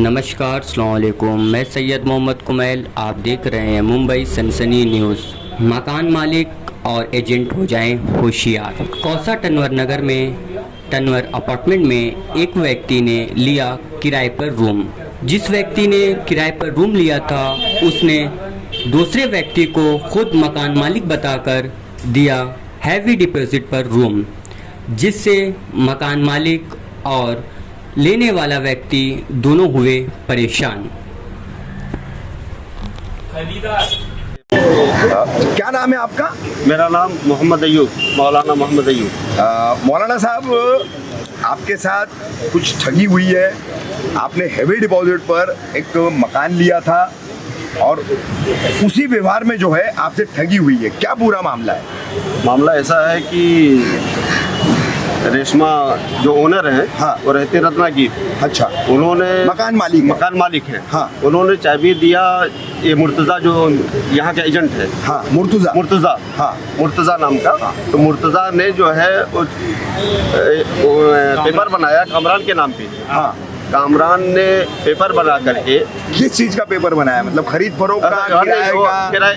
नमस्कार, अस्सलाम वालेकुम। मैं सैयद मोहम्मद कुमैल, आप देख रहे हैं मुंबई सनसनी न्यूज़। मकान मालिक और एजेंट हो जाएं होशियार। कौसा टनवर नगर में टनवर अपार्टमेंट में एक व्यक्ति ने लिया किराए पर रूम। जिस व्यक्ति ने किराए पर रूम लिया था उसने दूसरे व्यक्ति को खुद मकान मालिक बताकर दिया हैवी डिपॉजिट पर रूम, जिससे मकान मालिक और लेने वाला व्यक्ति दोनों हुए परेशान। क्या नाम है आपका? मेरा नाम मोहम्मद अयूब, मौलाना मोहम्मद अयूब। मौलाना साहब, आपके साथ कुछ ठगी हुई है। आपने हैवी डिपॉजिट पर एक मकान लिया था और उसी व्यवहार में जो है आपसे ठगी हुई है। क्या पूरा मामला है? मामला ऐसा है कि रेशमा जो ओनर हैं, हाँ, वो रहते रत्नागिर। अच्छा, उन्होंने मकान मालिक हैं। हाँ, उन्होंने चाबी दिया ये मुर्तज़ा जो यहाँ के एजेंट है। हाँ, मुर्तज़ा। हाँ, मुर्तज़ा नाम का। हाँ। तो मुर्तज़ा ने जो है वो पेपर बनाया कामरान के नाम पे। हाँ, कामरान ने पेपर बना करके किस चीज का पेपर बनाया? मतलब खरीद फरोख्त का, किराए का?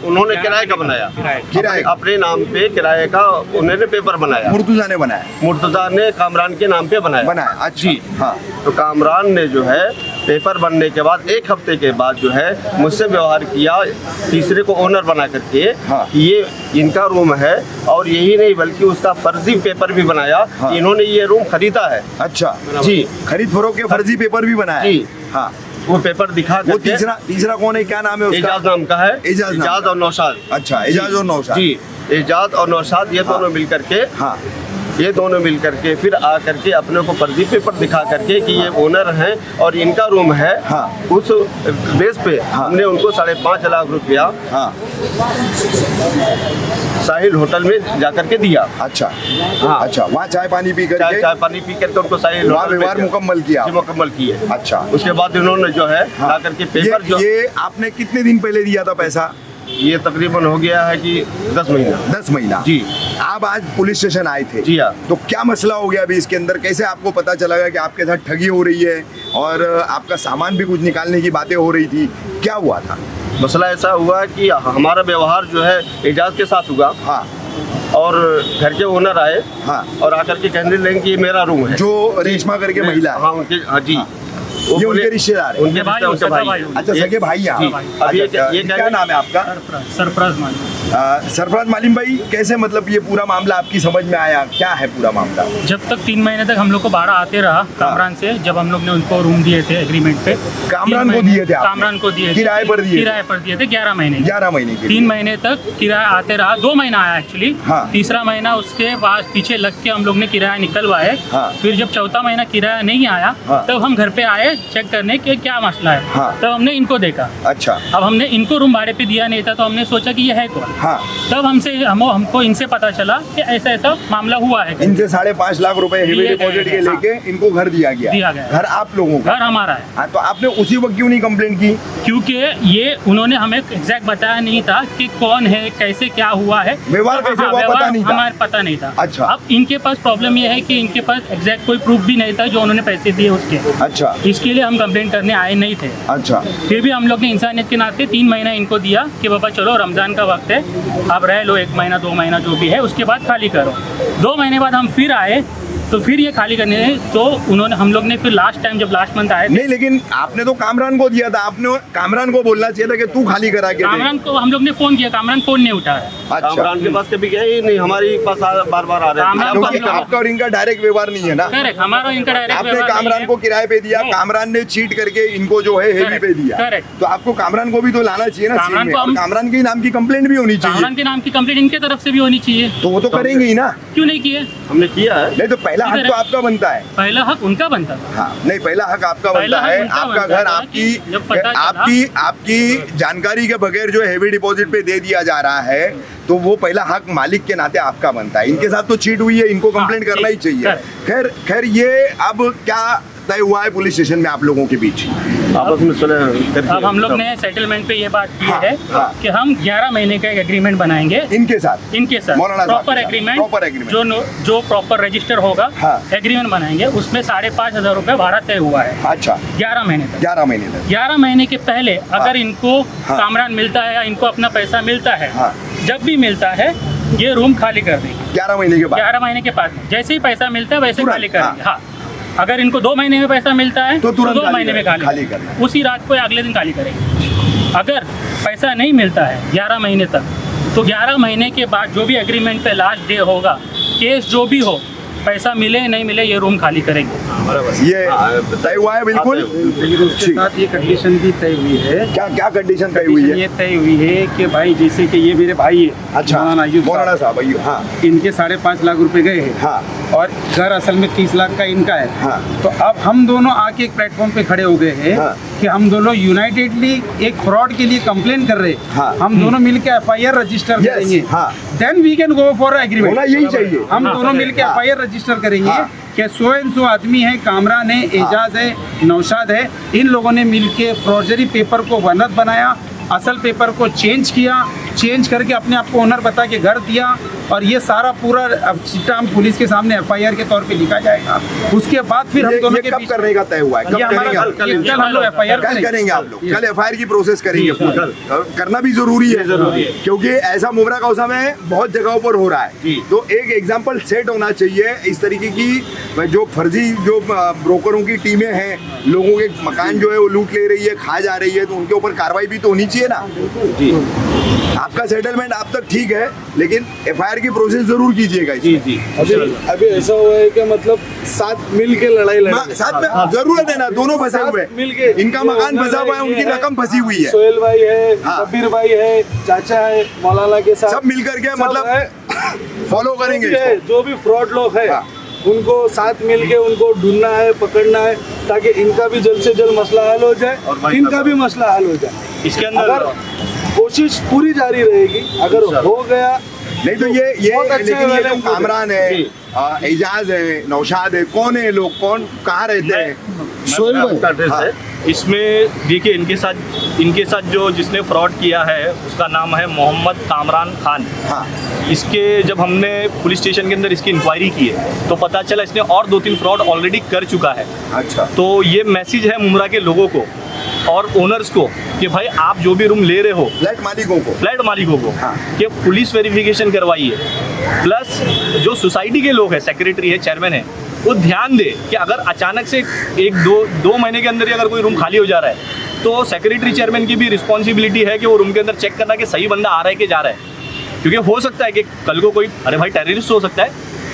उन्होंने किराए का बनाया, किराए अपने नाम पे किराए का उन्होंने पेपर बनाया। मुर्तज़ा ने बनाया? मुर्तज़ा ने कामरान के नाम पे बनाया। अच्छा। जी हाँ, तो कामरान ने जो है पेपर बनने के बाद एक हफ्ते के बाद जो है मुझसे व्यवहार किया, तीसरे को ओनर बना करके। हाँ। कि ये इनका रूम है, और यही नहीं बल्कि उसका फर्जी पेपर भी बनाया। हाँ। कि इन्होंने ये रूम खरीदा है। अच्छा जी, खरीद फरोख्त के फर्जी पेपर भी बनाया? जी। हाँ, वो पेपर दिखा वो करके। तीसरा कौन है? क्या नाम है उसका? एजाज नाम का है। एजाज नाम एजाज का। और नौशाद। अच्छा, एजाज और नौशाद। जी, एजाज और नौशाद ये दोनों मिल करके। हाँ, ये दोनों मिल करके फिर आ करके अपने को फर्जी पेपर दिखा करके कि ये ओनर हैं और इनका रूम है। हाँ। उस बेस पे हमने उनको 5.5 लाख रुपया हाँ, साहिल होटल में जाकर के दिया। अच्छा। हाँ। अच्छा, वहाँ चाय पानी पी करके चाय पानी पी करके उनको साहिल वहाँ होटल में व्यवहार दिया। मुकम्मल किया? जी, मुकम्मल किए। अच्छा। उसके बाद इन्होंने जो है हाँ। ला करके पेपर जो ये आपने कितने दिन पहले दिया था पैसा? ये तकरीबन हो गया है कि 10 महीना। 10 महीना। जी। आप आज पुलिस स्टेशन आए थे? जी हाँ। तो क्या मसला हो गया अभी इसके अंदर? कैसे आपको पता चला कि आपके साथ ठगी हो रही है और आपका सामान भी कुछ निकालने की बातें हो रही थी? क्या हुआ था? मसला ऐसा हुआ कि हमारा व्यवहार जो है एजाज के साथ हुआ। हाँ, और घर के ओनर आए। हाँ, और आकर के कहने लगे कि ये मेरा रूम है। जो रेशमा करके महिला है? हाँ, उनके। हाँ जी। हाँ। वो ये बोले- उनके रिश्तेदार हैं? उनके भाई। अच्छा, सगे भाई हैं जी। आप? अब ये अच्छा, क्या नाम है आपका? सरफराज मालिक। सरफराज मालिम भाई, कैसे मतलब ये पूरा मामला आपकी समझ में आया? क्या है पूरा मामला? जब तक 3 महीने तक हम लोग को भाड़ा आते रहा कामरान से, जब हम लोग ने उनको रूम दिए थे एग्रीमेंट पे। कामरान को दिए थे आपने? कामरान को दिए थे। किराए पर दिए? किराए पर दिए थे 11 महीने। 11 महीने के? 3 महीने तक किराया आते रहा। 2 महीना आया एक्चुअली। हाँ। तीसरा महीना उसके बाद पीछे लग के हम लोग ने किराया निकलवाए। हाँ। फिर जब चौथा महीना किराया नहीं आया, हाँ। तब हम घर पे आए चेक करने के क्या मसला है। हाँ। तब हमने इनको देखा। अच्छा। अब हमने इनको रूम भाड़े पे दिया नहीं था, तो हमने सोचा कि ये है कौन। हाँ, तब हमको इनसे पता चला कि ऐसा ऐसा मामला हुआ है। इनसे 5.5 लाख रुपए हेवी दिए गए डिपॉजिट के हैं, हाँ। लेके इनको घर दिया गया। घर आप लोगों का? घर हमारा है। हाँ, तो आपने उसी वक्त क्यों नहीं कंप्लेंट की? क्योंकि ये उन्होंने हमें एग्जैक्ट बताया नहीं था कि कौन है, कैसे क्या हुआ है। व्यवहार कैसे हुआ, व्यवहार पता नहीं था? हमारे पता नहीं था। अच्छा। अब इनके पास प्रॉब्लम ये है कि इनके पास एग्जैक्ट कोई प्रूफ भी नहीं था जो उन्होंने पैसे दिए उसके। अच्छा। इसके लिए हम कंप्लेंट करने आए नहीं थे। अच्छा। फिर भी हम लोग ने इंसानियत के नाते 3 महीना इनको दिया कि बाबा चलो रमजान का वक्त है, आप रह लो 1 महीना 2 महीना जो भी है, उसके बाद खाली करो। 2 महीने बाद हम फिर आए, तो फिर ये खाली करने तो उन्होंने हम लोग ने फिर लास्ट टाइम जब लास्ट मंथ आए थे, नहीं, लेकिन आपने तो कामरान को दिया था। आपने कामरान को बोलना चाहिए था कि तू खाली करा के दे। कामरान को हम लोग ने फोन किया, कामरान फोन नहीं उठाया। अच्छा। कामरान के पास कभी गए ही नहीं, हमारे पास बार बार आ रहे कामरान हैं। क्योंकि आपका और इनका डायरेक्ट व्यवहार नहीं है ना? करेक्ट, हमारा इनका डायरेक्ट आपने व्यवहार नहीं कामरान है। को किराए पे दिया, No. कामरान ने चीट करके इनको जो है हेवी पे दिया। Correct. तो आपको कामरान को भी तो लाना चाहिए ना कामरान सीन में, को और हम- कामरान के नाम की कंप्लेंट भी होनी चाहिए। कामरान के नाम की कंप्लेंट इनके तरफ से भी होनी चाहिए। तो वो तो करेंगे ही ना? क्यों नहीं किए? हमने किया है। नहीं, तो पहला हक तो आपका बनता है। पहला हक उनका बनता था। हाँ, नहीं, पहला हक आपका पहला बनता हक है। उनका आपका बनता घर था आपकी कि जब पता चला- आपकी जानकारी के बगैर जो हैवी डिपॉजिट पे दे दिया जा रहा है, तो वो पहला हक मालिक के नाते आपका बनता है। इनके साथ तो चीट हुई है, इनको कंप्लेंट करना ही चाहिए। खैर ये अब क्या तय हुआ है पुलिस स्टेशन में आप लोगों के बीच? आपस में सुलह करके अब हम लोग ने सेटलमेंट पे ये बात की हाँ, है हाँ। कि हम 11 महीने का एक एग्रीमेंट बनाएंगे इनके साथ मौलाना साहब प्रॉपर के साथ, एग्रीमेंट proper agreement। जो प्रॉपर रजिस्टर होगा हाँ। एग्रीमेंट बनाएंगे, उसमें 5,500 रुपये भाड़ा तय हुआ है अच्छा 11 महीने तक। 11 महीने तक 11 महीने के पहले अगर इनको हाँ। कामरान मिलता है या इनको अपना पैसा मिलता है, हाँ। जब भी मिलता है ये रूम खाली कर देंगे 11 महीने के बाद 11 महीने के बाद। जैसे ही पैसा मिलता है वैसे तुरंत, खाली करेंगे। हाँ, अगर इनको 2 महीने में पैसा मिलता है तो तुरंत 2 खाली महीने में खाली खाली करना। उसी रात को या अगले दिन खाली करेंगे। अगर पैसा नहीं मिलता है 11 महीने तक, तो 11 महीने के बाद जो भी एग्रीमेंट पे लास्ट डे होगा, केस जो भी हो, पैसा मिले नहीं मिले ये रूम खाली करेंगे। ये तय हुआ है बिल्कुल। लेकिन उसके साथ ये कंडीशन भी तय हुई है। क्या क्या कंडीशन तय हुई है? ये तय हुई है कि भाई जैसे कि ये मेरे भाई है अच्छा मौलाना साहब अय्यूब, हाँ इनके 5.5 लाख रुपए गए हैं हाँ और घर असल में 30 लाख का इनका है। हाँ। तो अब हम दोनों आके एक प्लेटफॉर्म पे खड़े हो गए हैं हाँ। कि हम दोनों यूनाइटेडली एक फ्रॉड के लिए कंप्लेन कर रहे हैं। हाँ। हम दोनों मिलकर FIR रजिस्टर Yes, करेंगे, हाँ। Then we can go for agreement. होना यही चाहिए। हम दोनों मिलकर हाँ। FIR रजिस्टर करेंगे हाँ। कि सो एंड सो आदमी है, कामरान है, एजाज है, नौशाद है, इन लोगों ने मिलके फॉर्जरी पेपर को वनत बनाया, असल पेपर को चेंज किया, चेंज करके अपने आप को ओनर बता के घर दिया, और ये सारा पूरा अब चिट्ठा हम पुलिस के सामने FIR के तौर पे लिखा जाएगा। उसके बाद फिर हम दोनों ये के कब बीच करने का तय हुआ है? कब ये हमारा करेंगे आप? कल हम लोग FIR कल करेंगे आप लोग? Yes. कल FIR की प्रोसेस करेंगे पूरी। करना भी जरूरी है क्योंकि ऐसा मुमरा का समय बहुत जगहों पर हो रहा है। तो एक एग्जाम्पल सेट होना चाहिए। इस तरीके की जो फर्जी जो ब्रोकरों की टीमें हैं, लोगों के मकान जो है वो लूट ले रही है, खा जा रही है, तो उनके ऊपर कार्रवाई भी तो होनी चाहिए ना। आपका सेटलमेंट आप तक ठीक है, लेकिन FIR की प्रोसेस जरूर कीजिएगा इसमें। अभी ऐसा हुआ है कि मतलब साथ मिल के लड़ाई लड़ी, साथ में जरूरत है ना, दोनों फंसे हुए हैं। मिलके इनका मकान फंसा हुआ है, उनकी रकम फंसी हुई है, सोहेल भाई है, हाँ। कबीर भाई है, चाचा है, मौलाना के साथ सब मिलकर के सब मतलब है। फॉलो करेंगे जो भी है, इसको। जो भी फ्रॉड लोग है हाँ। उनको साथ मिलके उनको ढूंढना है, पकड़ना है, ताकि इनका भी जल्द से जल्द मसला हल हो जाए और भाई इनका भी मसला हल हो जाए। इसके अगर अंदर कोशिश पूरी जारी रहेगी, अगर हो गया नहीं तो ये बहुत अच्छा लेकिन ये है, जो कामरान है, एजाज है, नौशाद है, कौन है लोग, कौन कहाँ रहते हैं? सोहेल भाई का एड्रेस है। इसमें देखिए इनके साथ जो जिसने फ्रॉड किया है उसका नाम है मोहम्मद कामरान खान। हाँ इसके जब हमने पुलिस स्टेशन के अंदर इसकी इंक्वायरी की है तो पता चला इसने और 2-3 फ्रॉड ऑलरेडी कर चुका है। अच्छा तो ये मैसेज है मुमरा के लोगों को और ओनर्स को कि भाई आप जो भी रूम ले रहे हो, फ्लैट मालिकों को हाँ। हाँ। कि पुलिस वेरिफिकेशन करवाइए। प्लस जो सोसाइटी के लोग हैं, सेक्रेटरी है, चेयरमैन है, वो ध्यान दे कि अगर अचानक से 1-2 महीने के अंदर ही अगर कोई रूम खाली हो जा रहा है तो सेक्रेटरी चेयरमैन की भी रिस्पॉन्सिबिलिटी है कि वो रूम के अंदर चेक करना कि सही बंदा आ रहा है कि जा रहा है। क्योंकि हो सकता है कि कल को कोई टेररिस्ट हो सकता है,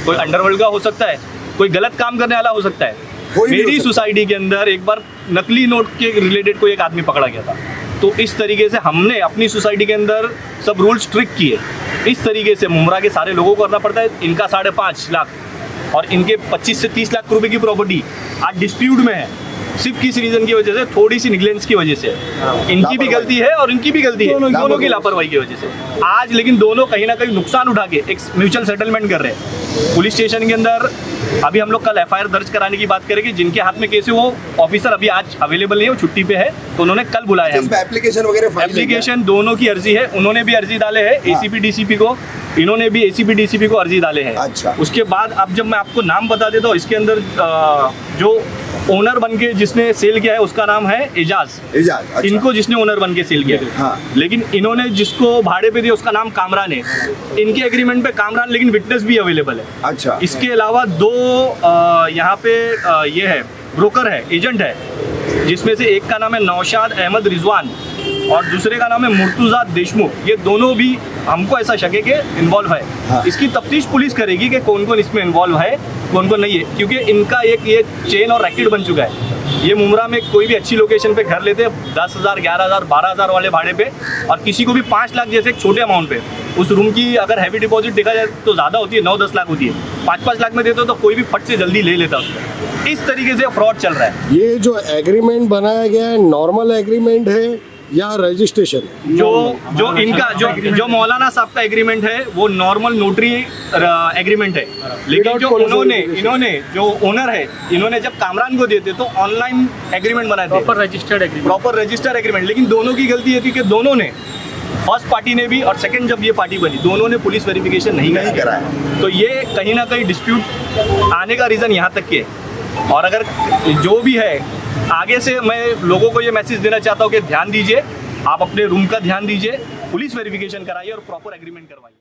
कोई अंडरवर्ल्ड का हो सकता है, कोई गलत काम करने वाला हो सकता है। कोई भी हो मेरी सकता है। सोसाइटी के अंदर एक बार नकली नोट के रिलेटेड कोई एक आदमी पकड़ा गया था। तो इस तरीके से हमने अपनी सोसाइटी के अंदर सब रूल स्ट्रिक्ट किए। इस तरीके से मुमरा के सारे लोगों को करना पड़ता है। इनका 5.5 लाख और इनके 25 से 30 लाख रुपए की प्रॉपर्टी आज डिस्प्यूट में है, सिर्फ किस रीजन की वजह से, थोड़ी सी निगलेंस की वजह से। इनकी भी गलती है और इनकी भी गलती है, दोनों की लापरवाही की वजह से। आज लेकिन दोनों कहीं ना कहीं नुकसान उठा के एक म्यूचुअल सेटलमेंट कर रहे हैं। पुलिस स्टेशन के अंदर अभी हम लोग कल FIR दर्ज कराने की बात करेंगे। जिनके हाथ में केस है वो ऑफिसर अभी आज अवेलेबल नहीं है, वो छुट्टी पे है, तो उन्होंने कल बुलाया है। एप्लीकेशन वगैरह एप्लीकेशन दोनों की अर्जी है, उन्होंने भी अर्जी डाले है ACP DCP को, इन्होंने भी ACP DCP को अर्जी डाले हैं। अच्छा। उसके बाद अब जब मैं आपको नाम बता देता हूँ, इसके अंदर जो ओनर बन के जिसने सेल किया है उसका नाम है एजाज। अच्छा। इनको जिसने ओनर बन के सेल किया है, हाँ। लेकिन इन्होंने जिसको भाड़े पे दिया उसका नाम कामरान है। इनके एग्रीमेंट पे कामरान, लेकिन विटनेस भी अवेलेबल है। अच्छा। इसके अलावा 2 यहाँ पे ये है ब्रोकर है, एजेंट है, जिसमें से एक का नाम है नौशाद अहमद रिजवान और दूसरे का नाम है मुर्तुजा देशमुख। ये दोनों भी हमको ऐसा शक है कि इन्वॉल्व है। हाँ। इसकी तफ्तीश पुलिस करेगी कि कौन कौन इसमें इन्वॉल्व है, कौन कौन नहीं है, क्योंकि इनका एक ये चेन और रैकेट बन चुका है। ये मुमरा में कोई भी अच्छी लोकेशन पे घर लेते हैं 10,000, 11,000, 12,000 वाले भाड़े पे, और किसी को भी 5 लाख जैसे एक छोटे अमाउंट पे। उस रूम की अगर हैवी डिपॉजिट देखा जाए तो ज़्यादा होती है, 9-10 लाख होती है। 5-5 लाख में देते हो तो कोई भी फट से जल्दी ले लेता उसको। इस तरीके से फ्रॉड चल रहा है। ये जो एग्रीमेंट बनाया गया है नॉर्मल एग्रीमेंट है या रजिस्ट्रेशन? जो मौलाना साहब का एग्रीमेंट है वो नॉर्मल नोटरी एग्रीमेंट है, लेकिन जो इन्होंने जो ओनर है, इन्होंने जब कामरान को देते तो ऑनलाइन एग्रीमेंट बनाए थे, प्रॉपर रजिस्टर्ड एग्रीमेंट। लेकिन दोनों की गलती ये थी कि दोनों ने, फर्स्ट पार्टी ने भी और सेकंड जब ये पार्टी बनी, दोनों ने पुलिस वेरिफिकेशन नहीं कराया। तो ये कहीं ना कहीं डिस्प्यूट आने का रीज़न यहाँ तक के है। और अगर जो भी है, आगे से मैं लोगों को ये मैसेज देना चाहता हूँ कि ध्यान दीजिए, आप अपने रूम का ध्यान दीजिए, पुलिस वेरिफिकेशन कराइए और प्रॉपर एग्रीमेंट करवाइए।